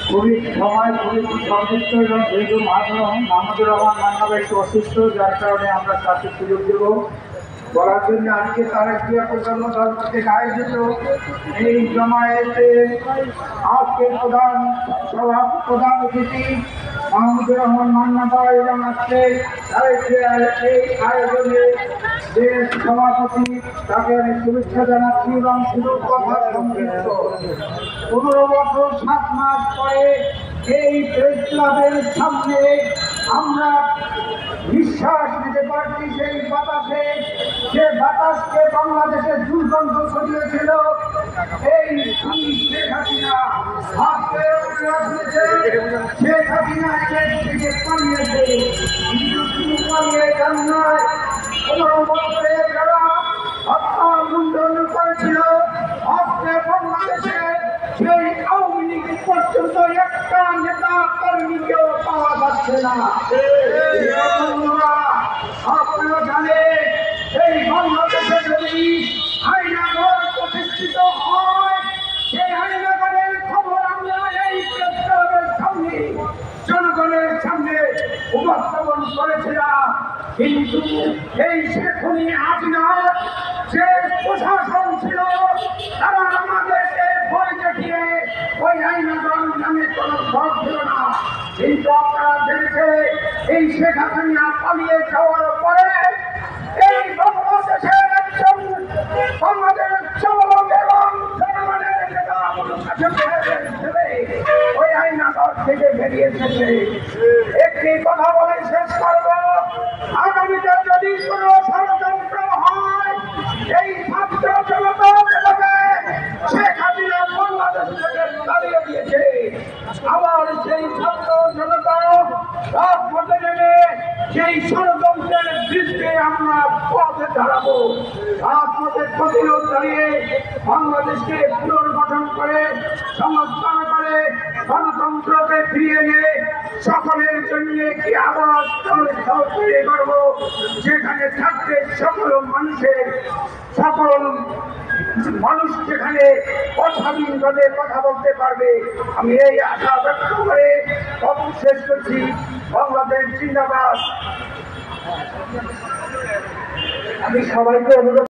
খুবই সময় খুবই সংযুক্ত এবং যেহেতু মাহমুদুর রহমান মান্না ভাই একটু অসুস্থ, যার কারণে আমরা তাকে সুযোগ দেব বলার জন্য। আজকে তারা ক্রিয়া প্রজন্ম দল থেকে আয়োজিত এই জমায়েতে আজকের প্রধান অতিথি মাহমুদুর রহমান মান্না ভাই এবং আজকে এই আয়োজনে যে সভাপতি তাকে অনেক শুভেচ্ছা জানাচ্ছি এবং শুধু কথা সংযুক্ত। 15 বছর 7 মাস পরে এই প্রেস ক্লাবের সামনে আমরা নিঃশ্বাস নিতে পারছি সেই বাতাসে, যে বাতাসকে বাংলাদেশের দুর্গন্ধ ছড়িয়েছিল এই শেখ হাসিনা। শেখ হাসিনা থেকে পালিয়েছে, কিন্তু শুধু পালিয়ে যান নয়, 15 বছরে যারা হত্যা লুণ্ঠন করেছিল আজকে বাংলাদেশে সেই আওয়ামী লীগ পর্যন্ত একটা নেতা কর্মীকেও পাওয়া যাচ্ছে না। আপনারা জানেন এই বাংলাদেশে যদি আইনাগর প্রতিষ্ঠিত হয়, সেই আইনাগরের খবর আমরা এই প্রেস ক্লাবের সামনে জনগণের সামনে উপস্থাপন করেছিলাম। কিন্তু এই শেখুনি হাসিনার যে প্রশাসন ছিল তারা আমাদেরকে ভয় দেখিয়ে ওই আইনাগর নামে কোনো ভয় ছিল না। কিন্তু আপনারা দেখেছে এই শেখ হাসিনা পালিয়ে যাওয়ার পরে এই বাংলাদেশের একজন বাংলাদেশের যুবক এবং জনগণের নেতা ওই আইনাগর থেকে বেরিয়ে এসেছে। একটি কথা বলে শেষ করব, আগামীতে যদি কোনো ষড়যন্ত্র হয় এই ছাত্র জনতা যেভাবে শেখ হাসিনা বাংলাদেশ থেকে দাঁড়িয়ে দিয়েছে, আবার সেই ছাত্র জনতা রাজপথে নেমে সেই ষড়যন্ত্রের বিরুদ্ধে আমরা পথে দাঁড়াবো। রাজপথে প্রতিরোধ দাঁড়িয়ে বাংলাদেশকে পুনর্গঠন করে সংস্কার করে গণতন্ত্রকে ফিরিয়ে নিয়ে সকলের জন্য কি আবাস তৈরি করব, যেখানে থাকবে সকল মানুষ যেখানে স্বাধীনভাবে কথা বলতে পারবে। আমি এই আশা ব্যক্ত করে শেষ করছি। বাংলাদেশ জিন্দাবাদ। আমি সবাইকে অনুরোধ